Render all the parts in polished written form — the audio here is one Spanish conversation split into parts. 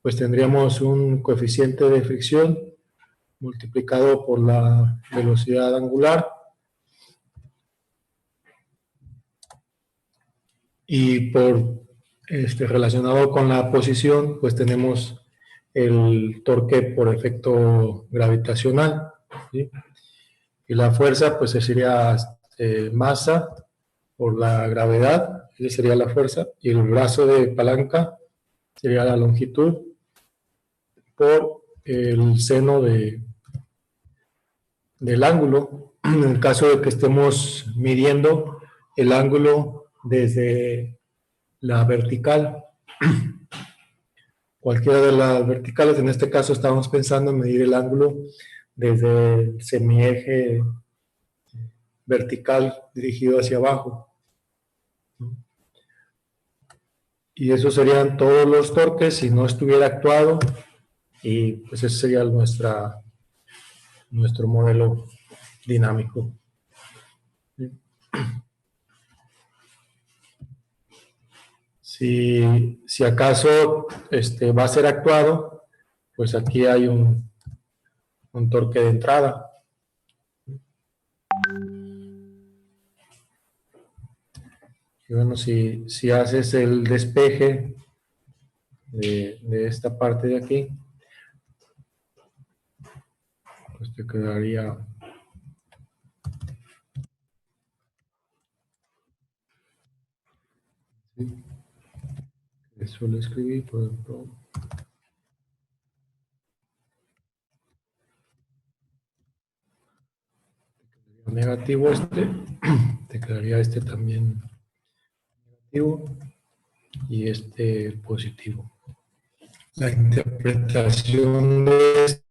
pues tendríamos un coeficiente de fricción multiplicado por la velocidad angular, y relacionado con la posición, pues tenemos el torque por efecto gravitacional, ¿sí? Y la fuerza, pues sería masa por la gravedad, esa sería la fuerza, y el brazo de palanca sería la longitud por el seno del ángulo, en el caso de que estemos midiendo el ángulo desde la vertical. Cualquiera de las verticales, en este caso estamos pensando en medir el ángulo desde el semieje vertical dirigido hacia abajo. Y esos serían todos los torques si no estuviera actuado, y pues ese sería nuestro modelo dinámico. Si acaso va a ser actuado, pues aquí hay un torque de entrada. Y bueno, si haces el despeje de esta parte de aquí, pues te quedaría... ¿sí? Eso lo escribí, por ejemplo. Negativo te quedaría este también negativo y este positivo. La interpretación de esto,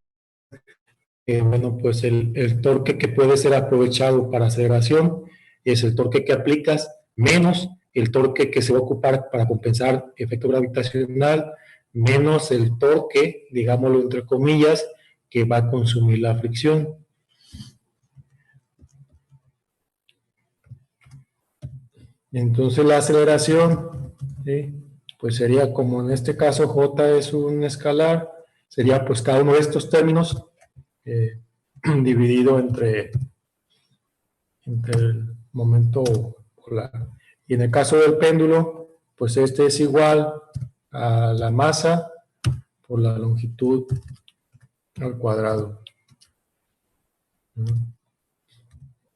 bueno, pues el torque que puede ser aprovechado para aceleración es el torque que aplicas menos el torque que se va a ocupar para compensar efecto gravitacional, menos el torque, digámoslo entre comillas, que va a consumir la fricción. Entonces la aceleración, ¿sí?, pues sería como en este caso J es un escalar, sería pues cada uno de estos términos dividido entre el momento polar. Y en el caso del péndulo, pues este es igual a la masa por la longitud al cuadrado.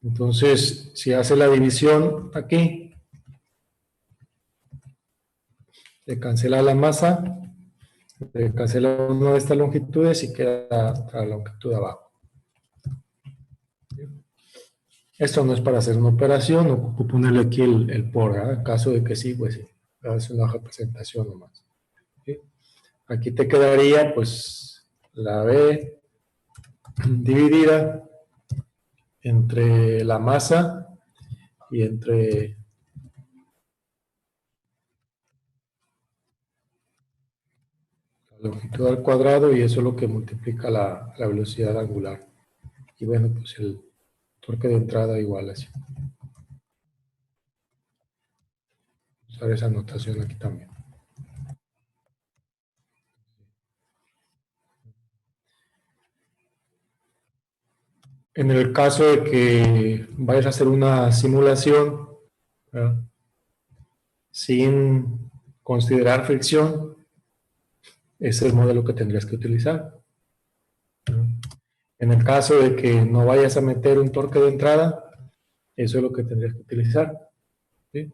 Entonces, si hace la división aquí, se cancela la masa, se cancela una de estas longitudes y queda la longitud abajo. Esto no es para hacer una operación, ocupo ponerle aquí el por, ¿eh? En caso de que sí, pues sí, es una representación nomás. ¿Sí? Aquí te quedaría pues la B dividida entre la masa y entre la longitud al cuadrado, y eso es lo que multiplica la velocidad angular. Y bueno, pues el torque de entrada igual así. Usar esa notación aquí también. En el caso de que vayas a hacer una simulación, ¿verdad?, sin considerar fricción, es el modelo que tendrías que utilizar. En el caso de que no vayas a meter un torque de entrada, eso es lo que tendrías que utilizar. ¿Sí?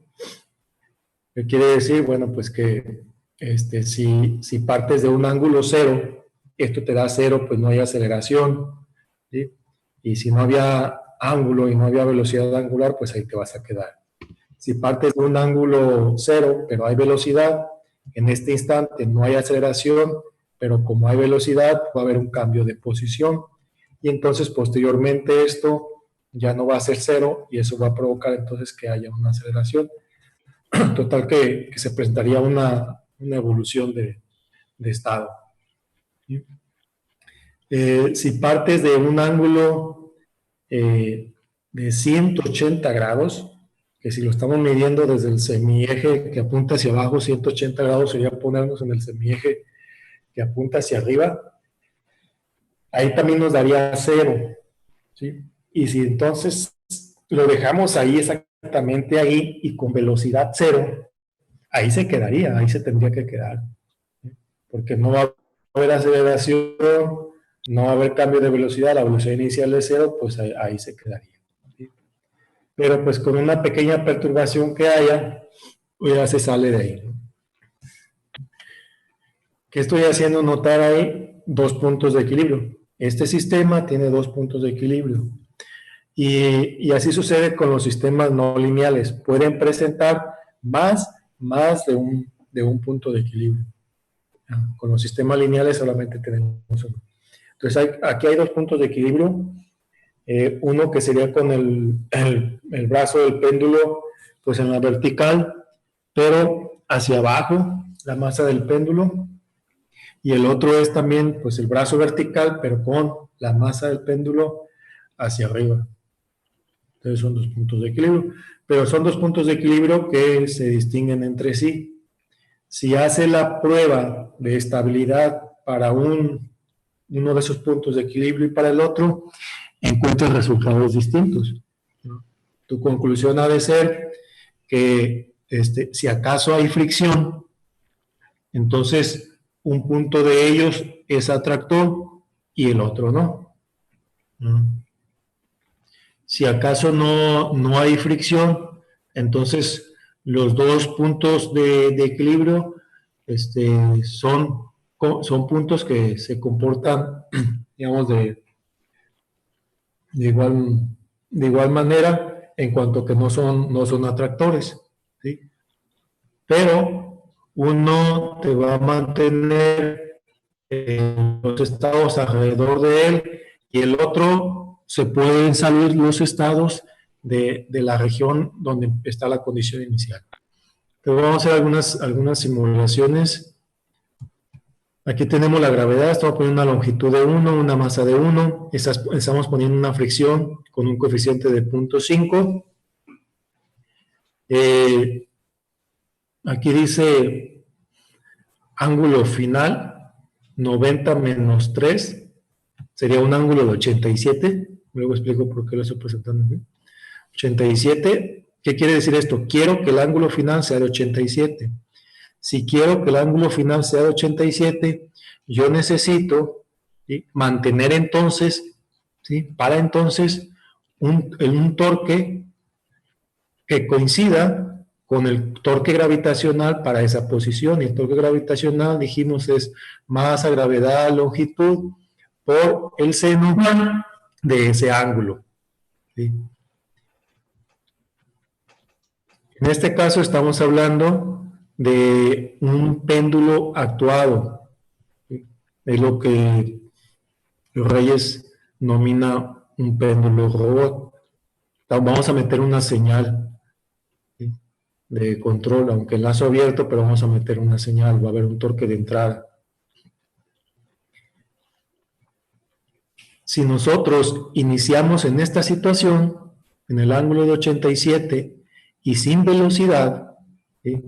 ¿Qué quiere decir? Bueno, pues que si partes de un ángulo cero, esto te da cero, pues no hay aceleración. ¿Sí? Y si no había ángulo y no había velocidad angular, pues ahí te vas a quedar. Si partes de un ángulo cero, pero hay velocidad, en este instante no hay aceleración, pero como hay velocidad, va a haber un cambio de posición. Y entonces, posteriormente, esto ya no va a ser cero, y eso va a provocar entonces que haya una aceleración. Total que se presentaría una evolución de estado. ¿Sí? Si partes de un ángulo de 180 grados, que si lo estamos midiendo desde el semieje que apunta hacia abajo, 180 grados, sería ponernos en el semieje que apunta hacia arriba. Ahí también nos daría 0, ¿sí? Y si entonces lo dejamos ahí exactamente ahí y con velocidad 0, ahí se quedaría, ahí se tendría que quedar, ¿sí? Porque no va a haber aceleración, no va a haber cambio de velocidad, la velocidad inicial es 0, pues ahí se quedaría, ¿sí? Pero pues con una pequeña perturbación que haya, pues ya se sale de ahí, ¿no? ¿Qué estoy haciendo? Notar ahí 2 puntos de equilibrio. Este sistema tiene 2 puntos de equilibrio. Y así sucede con los sistemas no lineales. Pueden presentar más de un punto de equilibrio. Con los sistemas lineales solamente tenemos uno. Entonces, aquí hay 2 puntos de equilibrio. Uno que sería con el brazo del péndulo, pues en la vertical, pero hacia abajo, la masa del péndulo. Y el otro es también, pues, el brazo vertical, pero con la masa del péndulo hacia arriba. Entonces son 2 puntos de equilibrio, pero son 2 puntos de equilibrio que se distinguen entre sí. Si hace la prueba de estabilidad para uno de esos puntos de equilibrio y para el otro, encuentras resultados distintos. Tu conclusión ha de ser que si acaso hay fricción, entonces un punto de ellos es atractor y el otro no. Si acaso no hay fricción, entonces los 2 puntos de equilibrio son puntos que se comportan, digamos, de igual manera en cuanto que no son atractores, ¿sí? Pero uno te va a mantener los estados alrededor de él y el otro se pueden salir los estados de la región donde está la condición inicial. Entonces vamos a hacer algunas simulaciones. Aquí tenemos la gravedad, estamos poniendo una longitud de 1, una masa de 1, estamos poniendo una fricción con un coeficiente de 0.5. Aquí dice ángulo final, 90 menos 3, sería un ángulo de 87, luego explico por qué lo estoy presentando aquí. 87, ¿qué quiere decir esto? Quiero que el ángulo final sea de 87. Si quiero que el ángulo final sea de 87, yo necesito, ¿sí?, mantener entonces, ¿sí?, para entonces un torque que coincida con el torque gravitacional para esa posición. Y el torque gravitacional, dijimos, es masa, gravedad, longitud por el seno de ese ángulo, ¿sí? En este caso estamos hablando de un péndulo actuado, ¿sí? Es lo que Reyes nomina un péndulo robot. Vamos a meter una señal, ¿sí?, de control, aunque el lazo abierto, pero vamos a meter una señal, va a haber un torque de entrada. Si nosotros iniciamos en esta situación, en el ángulo de 87 y sin velocidad, ¿sí?,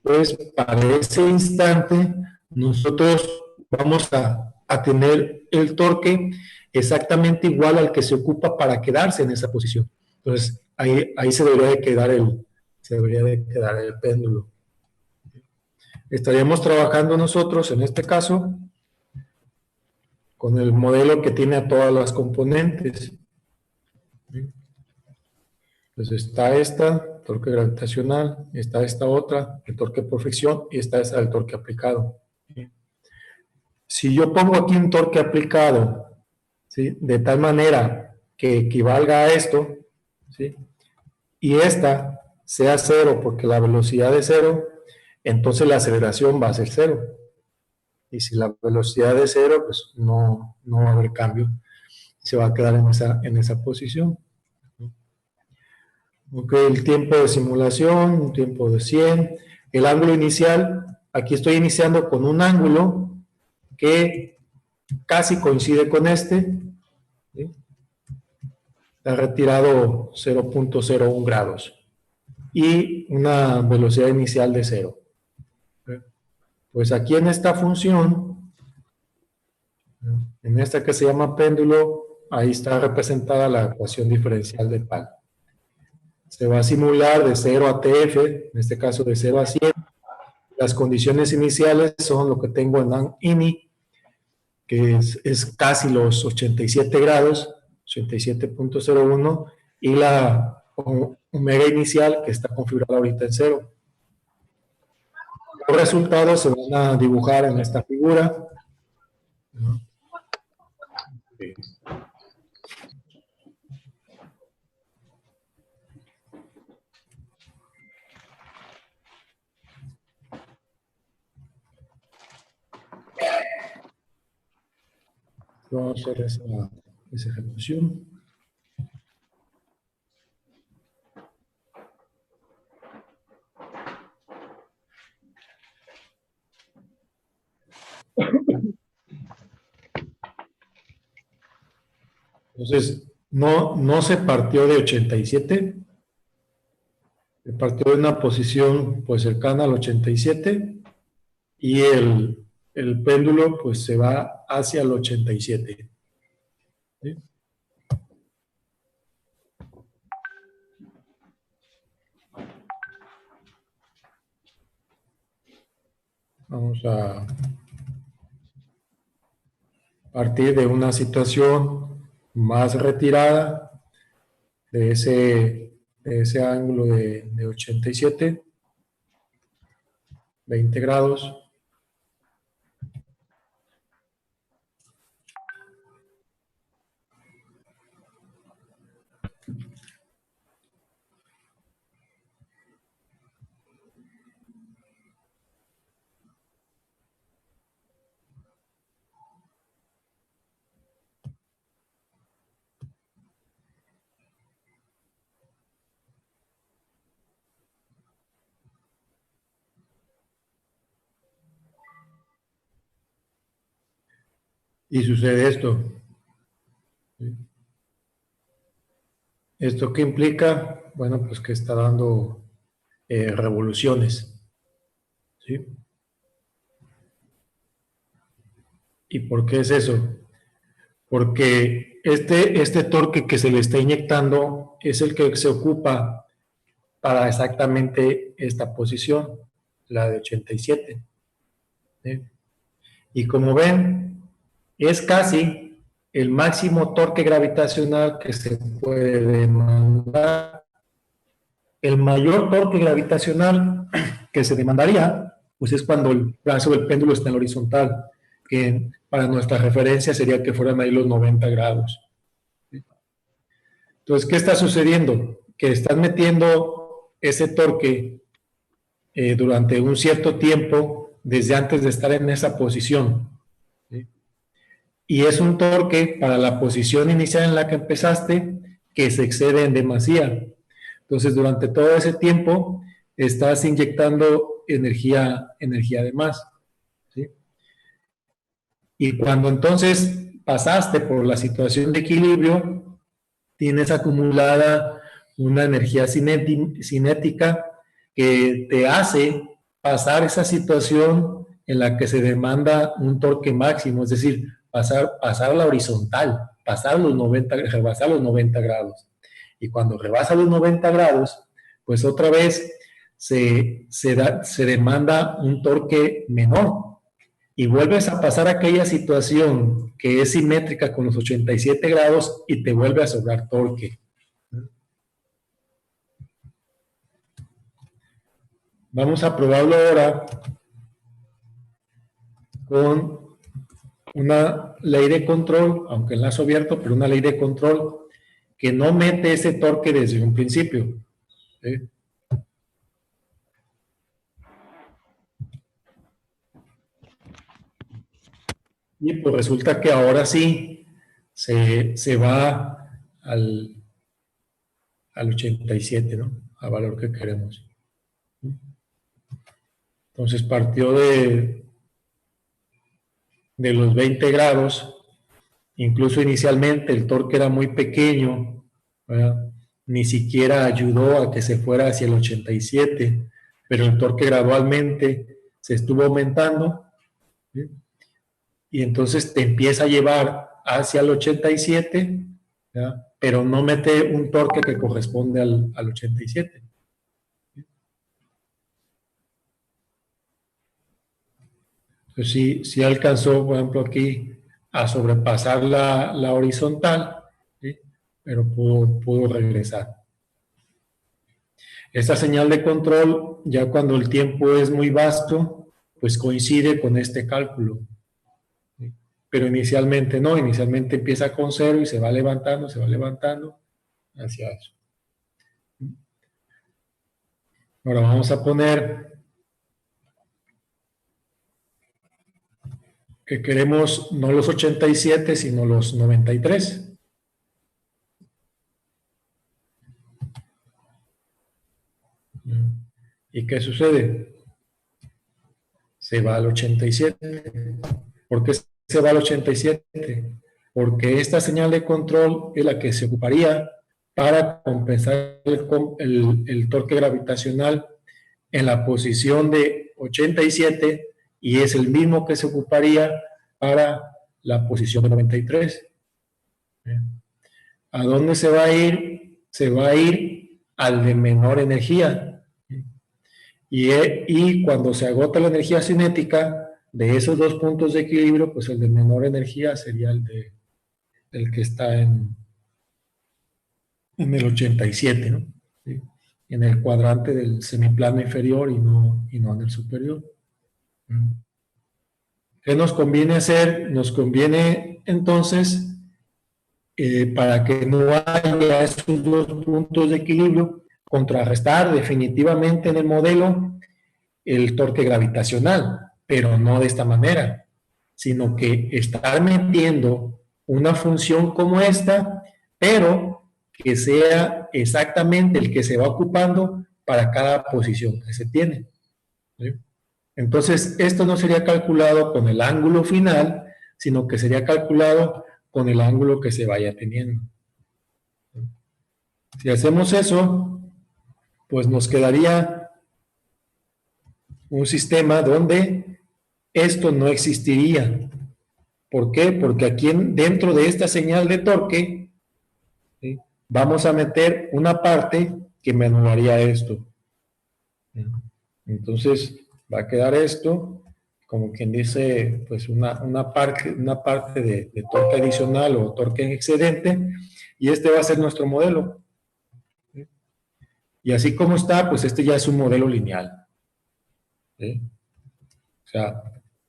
pues para ese instante nosotros vamos a tener el torque exactamente igual al que se ocupa para quedarse en esa posición. Entonces ahí se debería de quedar el péndulo. Estaríamos trabajando nosotros en este caso con el modelo que tiene a todas las componentes. Entonces está esta, torque gravitacional, está esta otra, el torque por fricción, y está esta, el torque aplicado. Si yo pongo aquí un torque aplicado, ¿sí?, de tal manera que equivalga a esto, ¿sí?, y esta sea 0 porque la velocidad es 0, entonces la aceleración va a ser 0. Y si la velocidad es 0, pues no va a haber cambio. Se va a quedar en esa posición. Ok, el tiempo de simulación, un tiempo de 100. El ángulo inicial, aquí estoy iniciando con un ángulo que casi coincide con este, ¿sí? Está retirado 0.01 grados. y una velocidad inicial de 0. Pues aquí en esta función, en esta que se llama péndulo, ahí está representada la ecuación diferencial de Pal. Se va a simular de 0 a TF, en este caso de 0 a 100. Las condiciones iniciales son lo que tengo en INI, que es casi los 87 grados, 87.01, y la omega inicial, que está configurada ahorita en 0. Los resultados se van a dibujar en esta figura. Sí. Vamos a hacer esa ejecución. Entonces, no se partió de 87, se partió de una posición pues cercana al 87 y el péndulo pues se va hacia el 87. ¿Sí? Vamos a partir de una situación más retirada de ese ángulo de 87, 20 grados. Y sucede esto. ¿Esto qué implica? Bueno, pues que está dando revoluciones. ¿Sí? ¿Y por qué es eso? Porque este torque que se le está inyectando es el que se ocupa para exactamente esta posición, la de 87. ¿Sí? Y como ven, es casi el máximo torque gravitacional que se puede demandar. El mayor torque gravitacional que se demandaría, pues es cuando el brazo del péndulo está en horizontal, que para nuestra referencia sería que fueran ahí los 90 grados. Entonces, ¿qué está sucediendo? Que están metiendo ese torque durante un cierto tiempo desde antes de estar en esa posición. ¿Sí? Y es un torque para la posición inicial en la que empezaste que se excede en demasía. Entonces, durante todo ese tiempo estás inyectando energía de más. ¿Sí? Y cuando entonces pasaste por la situación de equilibrio, tienes acumulada una energía cinética que te hace pasar esa situación en la que se demanda un torque máximo, es decir, pasar a la horizontal, rebasar los 90 grados. Y cuando rebasa los 90 grados, pues otra vez se demanda un torque menor. Y vuelves a pasar aquella situación que es simétrica con los 87 grados y te vuelve a sobrar torque. Vamos a probarlo ahora con una ley de control, aunque en lazo abierto, pero una ley de control que no mete ese torque desde un principio. ¿Sí? Y pues resulta que ahora sí se va al 87, ¿no? A valor que queremos. Entonces partió de los 20 grados, incluso inicialmente el torque era muy pequeño, ¿verdad? ni siquiera ayudó a que se fuera hacia el 87, pero el torque gradualmente se estuvo aumentando, ¿sí? Y entonces te empieza a llevar hacia el 87, ¿ya? Pero no mete un torque que corresponde al 87. Entonces sí alcanzó, por ejemplo, aquí a sobrepasar la horizontal, ¿sí? Pero pudo regresar. Esta señal de control, ya cuando el tiempo es muy vasto, pues coincide con este cálculo, ¿sí? Pero inicialmente no, inicialmente empieza con cero y se va levantando hacia eso. Ahora vamos a poner que queremos no los 87, sino los 93. ¿Y qué sucede? Se va al 87. ¿Por qué se va al 87? Porque esta señal de control es la que se ocuparía para compensar el torque gravitacional en la posición de 87 y es el mismo que se ocuparía para la posición de 93. ¿A dónde se va a ir? Se va a ir al de menor energía. Y cuando se agota la energía cinética de esos dos puntos de equilibrio, pues el de menor energía sería el que está en el 87, ¿no? ¿Sí? En el cuadrante del semiplano inferior y no en el superior. ¿Qué nos conviene hacer? Nos conviene entonces, para que no haya esos dos puntos de equilibrio, contrarrestar definitivamente en el modelo el torque gravitacional, pero no de esta manera, sino que estar metiendo una función como esta, pero que sea exactamente el que se va ocupando para cada posición que se tiene, ¿sí? Entonces, esto no sería calculado con el ángulo final, sino que sería calculado con el ángulo que se vaya teniendo. Si hacemos eso, pues nos quedaría un sistema donde esto no existiría. ¿Por qué? Porque aquí dentro de esta señal de torque, ¿sí?, vamos a meter una parte que me anularía esto. Entonces va a quedar esto, como quien dice, pues una parte de torque adicional o torque en excedente, y este va a ser nuestro modelo. ¿Sí? Y así como está, pues este ya es un modelo lineal. ¿Sí? O sea,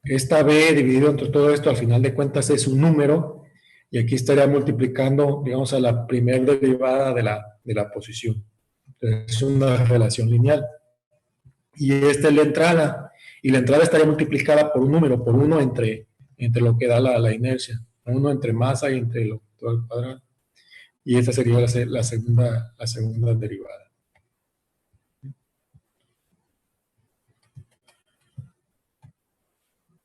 esta B dividido entre todo esto, al final de cuentas es un número, y aquí estaría multiplicando, digamos, a la primera derivada de la posición. Entonces, es una relación lineal. Y esta es la entrada, y la entrada estaría multiplicada por un número, por uno entre lo que da la inercia, uno entre masa y entre todo el cuadrado. Y esta sería la segunda derivada.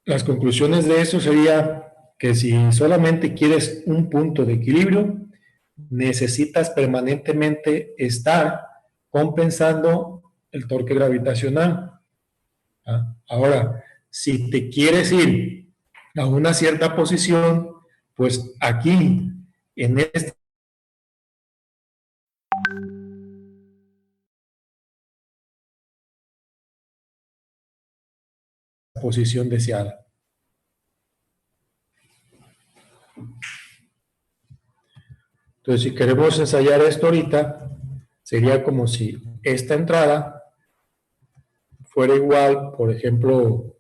Las conclusiones de eso sería que si solamente quieres un punto de equilibrio, necesitas permanentemente estar compensando el torque gravitacional. ¿Ah? Ahora, si te quieres ir a una cierta posición, pues aquí, en esta posición deseada. Entonces, si queremos ensayar esto ahorita, sería como si esta entrada fuera igual, por ejemplo,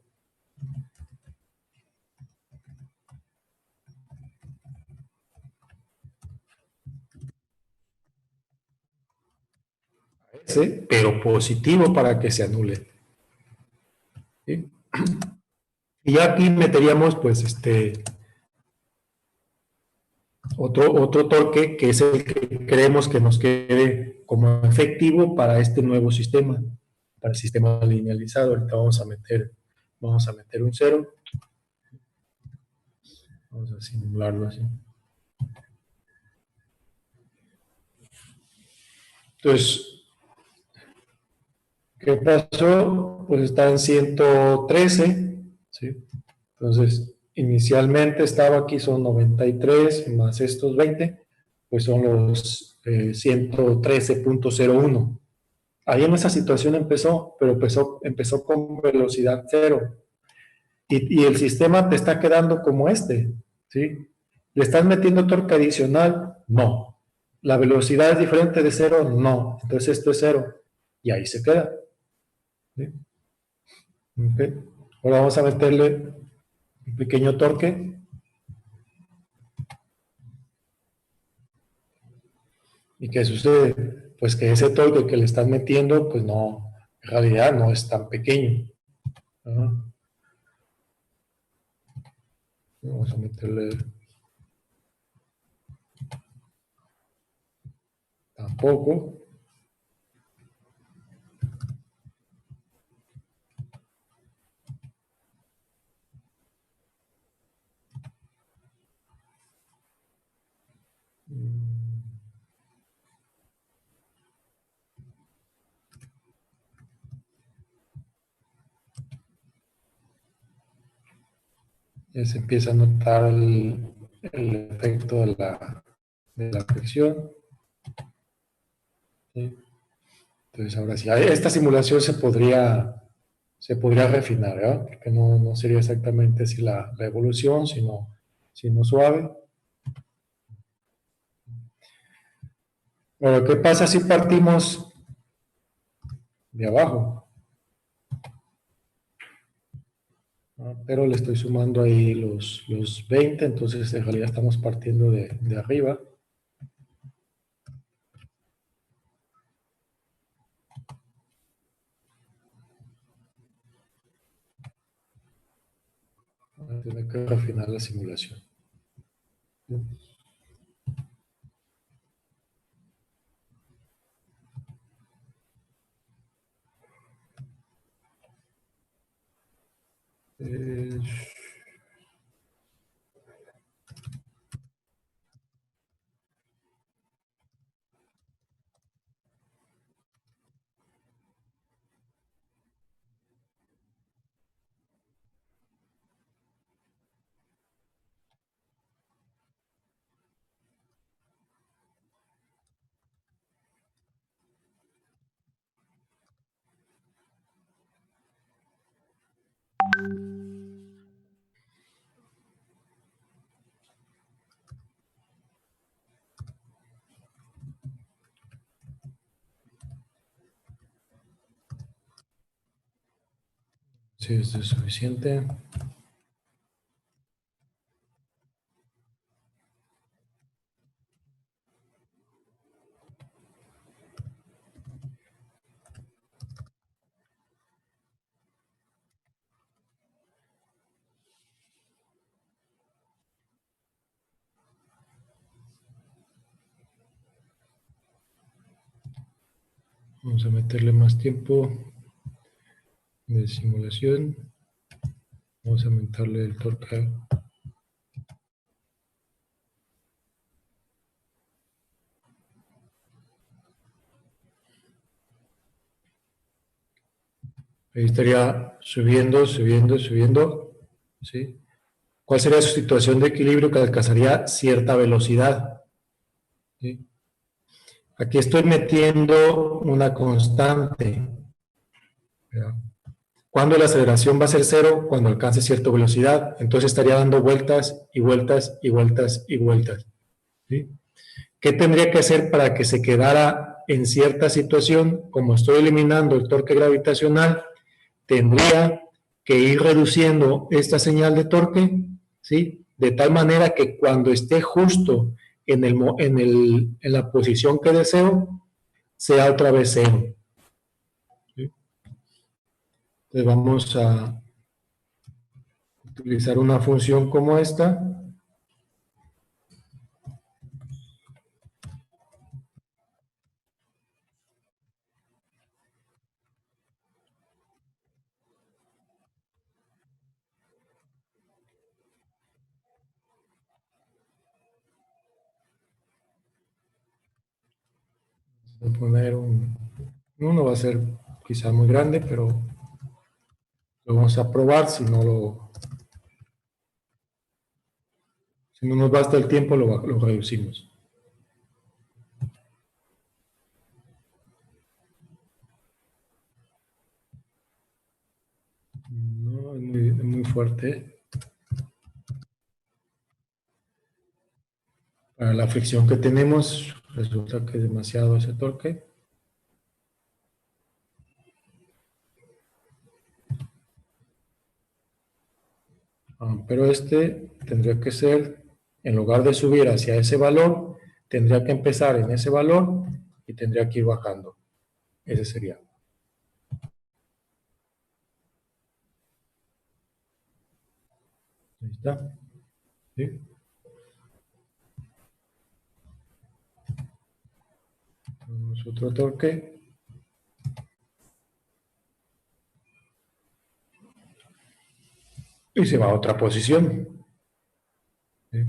ese, pero positivo para que se anule. ¿Sí? Y ya aquí meteríamos, pues, otro torque que es el que creemos que nos quede como efectivo para este nuevo sistema, para el sistema linealizado. Ahorita vamos a meter un cero. Vamos a simularlo así. Entonces, ¿qué pasó? Pues está en 113, ¿sí? Entonces, inicialmente estaba aquí, son 93 más estos 20, pues son los 113.01. Ahí en esa situación empezó, pero empezó con velocidad cero. Y el sistema te está quedando como este, ¿sí? ¿Le estás metiendo torque adicional? No. ¿La velocidad es diferente de cero? No. Entonces esto es cero. Y ahí se queda. ¿Sí? Okay. Ahora vamos a meterle un pequeño torque. ¿Y qué sucede? Pues que ese torque que le estás metiendo, pues no, en realidad no es tan pequeño. Ajá. Vamos a meterle tampoco. Ya se empieza a notar el efecto de la fricción. ¿Sí? Entonces, ahora sí, esta simulación se podría refinar, ¿verdad? Porque no, no sería exactamente así la evolución, sino suave. Bueno, ¿qué pasa si partimos de abajo? Pero le estoy sumando ahí los 20, entonces en realidad estamos partiendo de arriba. Tiene que refinar la simulación. Eh, sí, esto es suficiente. Vamos a meterle más tiempo de simulación. Vamos a aumentarle el torque. Ahí estaría subiendo, subiendo, subiendo. ¿Sí? ¿Cuál sería su situación de equilibrio que alcanzaría cierta velocidad? ¿Sí? Aquí estoy metiendo una constante. ¿Ya? Cuando la aceleración va a ser cero, cuando alcance cierta velocidad, entonces estaría dando vueltas y vueltas y vueltas y vueltas. ¿Sí? ¿Qué tendría que hacer para que se quedara en cierta situación? Como estoy eliminando el torque gravitacional, tendría que ir reduciendo esta señal de torque, ¿sí? De tal manera que cuando esté justo en la posición que deseo, sea otra vez cero. ¿Sí? Entonces vamos a utilizar una función como esta. Voy a poner uno va a ser quizá muy grande, pero lo vamos a probar. Si no nos basta el tiempo, lo reducimos. No, es muy fuerte. Para la fricción que tenemos, resulta que es demasiado ese torque. Pero este tendría que ser, en lugar de subir hacia ese valor, tendría que empezar en ese valor y tendría que ir bajando. Ese sería. Ahí está. ¿Sí? Tenemos otro torque. Y se va a otra posición. ¿Sí?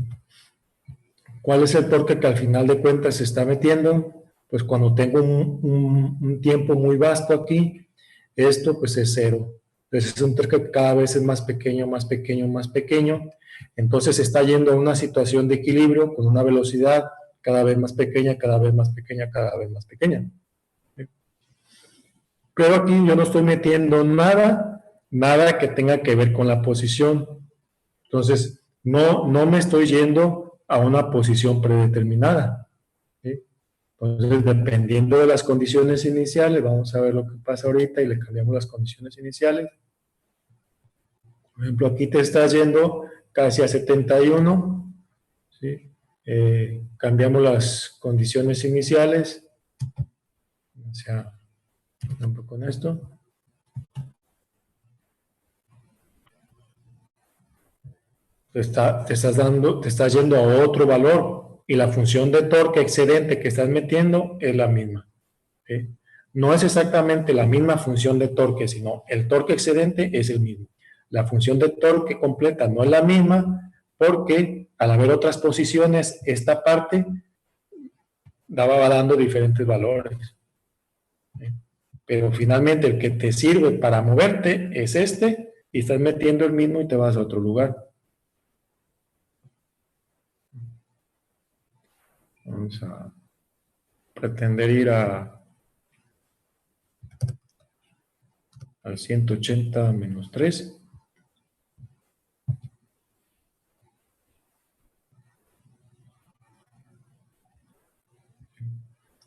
¿Cuál es el torque que al final de cuentas se está metiendo? Pues cuando tengo un tiempo muy vasto aquí, esto pues es cero. Entonces es un torque que cada vez es más pequeño, más pequeño, más pequeño. Entonces se está yendo a una situación de equilibrio con una velocidad cada vez más pequeña, cada vez más pequeña, cada vez más pequeña. Pero aquí yo no estoy metiendo nada que tenga que ver con la posición. Entonces, no me estoy yendo a una posición predeterminada. ¿Sí? Entonces, dependiendo de las condiciones iniciales, vamos a ver lo que pasa ahorita y le cambiamos las condiciones iniciales. Por ejemplo, aquí te estás yendo casi a 71. ¿Sí? Cambiamos las condiciones iniciales. O sea, por ejemplo, con esto. Te estás yendo a otro valor y la función de torque excedente que estás metiendo es la misma. ¿Sí? No es exactamente la misma función de torque, sino el torque excedente es el mismo. La función de torque completa no es la misma porque al haber otras posiciones, esta parte va dando diferentes valores. ¿Sí? Pero finalmente el que te sirve para moverte es este y estás metiendo el mismo y te vas a otro lugar. Vamos a pretender ir al 180 menos 3.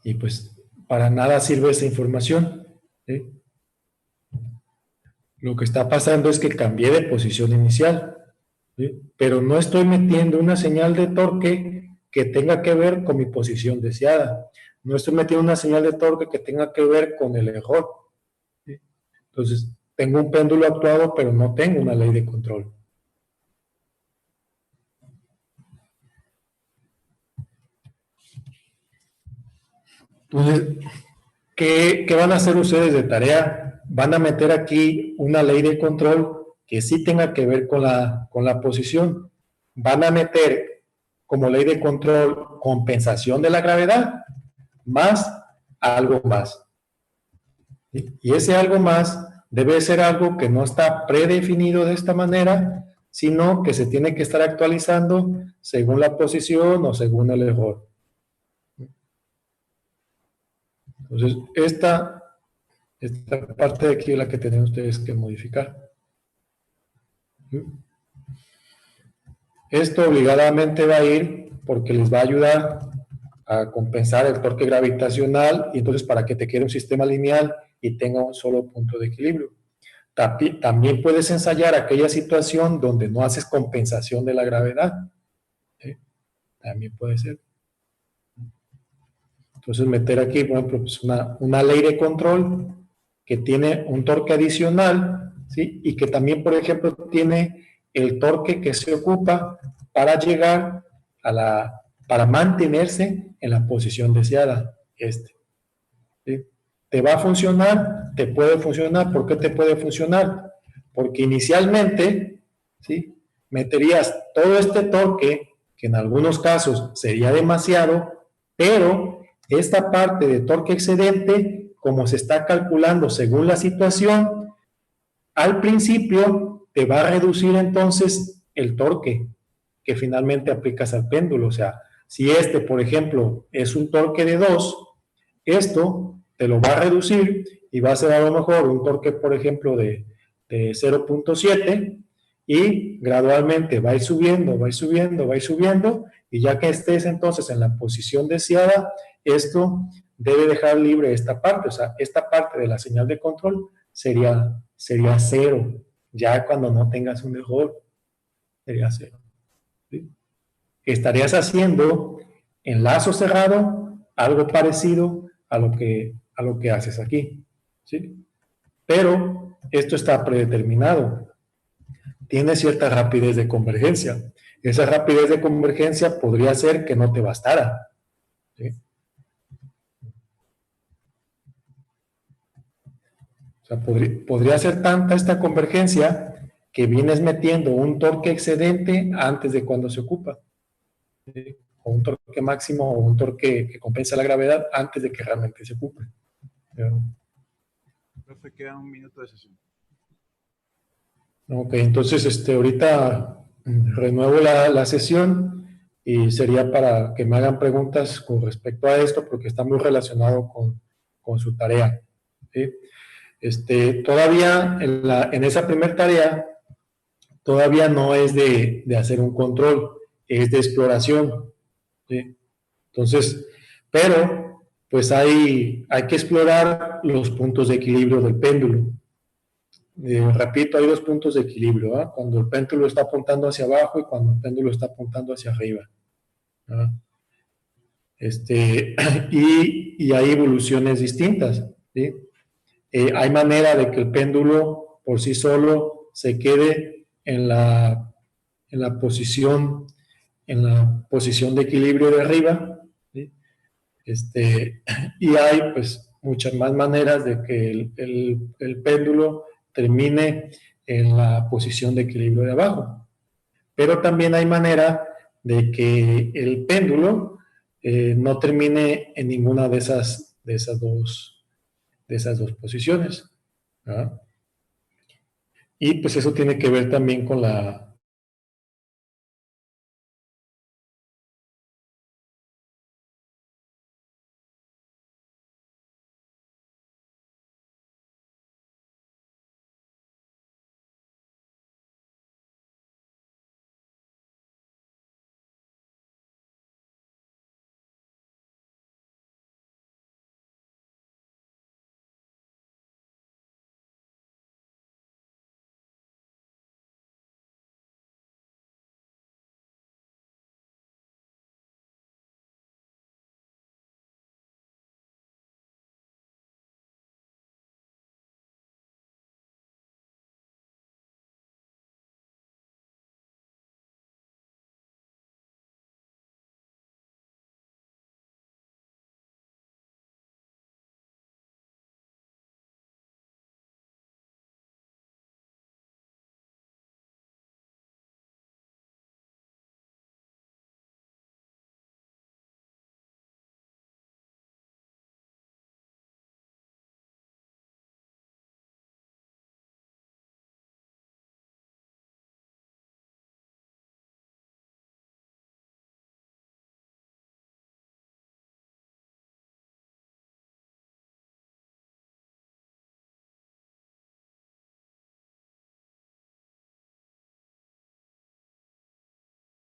Y pues para nada sirve esa información. ¿Sí? Lo que está pasando es que cambié de posición inicial, ¿sí? Pero no estoy metiendo una señal de torque que tenga que ver con mi posición deseada. No estoy metiendo una señal de torque que tenga que ver con el error. ¿Sí? Entonces, tengo un péndulo actuado, pero no tengo una ley de control. Entonces, ¿qué van a hacer ustedes de tarea? Van a meter aquí una ley de control que sí tenga que ver con la posición. Van a meter como ley de control compensación de la gravedad más algo más. Y ese algo más debe ser algo que no está predefinido de esta manera, sino que se tiene que estar actualizando según la posición o según el error. Entonces, esta parte de aquí es la que tienen ustedes que modificar. Esto obligadamente va a ir porque les va a ayudar a compensar el torque gravitacional y entonces para que te quede un sistema lineal y tenga un solo punto de equilibrio. También puedes ensayar aquella situación donde no haces compensación de la gravedad. ¿Sí? También puede ser. Entonces meter aquí, por ejemplo, pues una ley de control que tiene un torque adicional, ¿sí? Y que también, por ejemplo, tiene el torque que se ocupa para llegar para mantenerse en la posición deseada, ¿sí? ¿Te va a funcionar? Te puede funcionar. ¿Por qué te puede funcionar? Porque inicialmente, ¿sí? Meterías todo este torque, que en algunos casos sería demasiado, pero esta parte de torque excedente, como se está calculando según la situación, al principio te va a reducir entonces el torque que finalmente aplicas al péndulo. O sea, si este, por ejemplo, es un torque de 2, esto te lo va a reducir y va a ser a lo mejor un torque, por ejemplo, de 0.7 y gradualmente va a ir subiendo, va a ir subiendo, va a ir subiendo, y ya que estés entonces en la posición deseada, esto debe dejar libre esta parte. O sea, esta parte de la señal de control sería 0. Ya cuando no tengas un error, sería 0. ¿Sí? Estarías haciendo en lazo cerrado algo parecido a lo que haces aquí. ¿Sí? Pero esto está predeterminado. Tiene cierta rapidez de convergencia. Esa rapidez de convergencia podría ser que no te bastara. ¿Sí? O sea, podría ser tanta esta convergencia que vienes metiendo un torque excedente antes de cuando se ocupa. ¿Sí? O un torque máximo o un torque que compensa la gravedad antes de que realmente se ocupe. Profe, queda 1 minuto de sesión. Ok, entonces ahorita renuevo la sesión y sería para que me hagan preguntas con respecto a esto porque está muy relacionado con su tarea. ¿Sí? Todavía en esa primera tarea todavía no es de hacer un control, es de exploración. ¿Sí? Entonces, pero pues hay que explorar los puntos de equilibrio del péndulo. Repito, hay 2 puntos de equilibrio, ¿eh? Cuando el péndulo está apuntando hacia abajo y cuando el péndulo está apuntando hacia arriba. ¿Eh? Y hay evoluciones distintas. ¿Sí? Hay manera de que el péndulo por sí solo se quede en la posición de equilibrio de arriba. ¿Sí? Y hay pues muchas más maneras de que el péndulo termine en la posición de equilibrio de abajo. Pero también hay manera de que el péndulo no termine en ninguna de esas dos posiciones. ¿Ah? Y pues eso tiene que ver también con la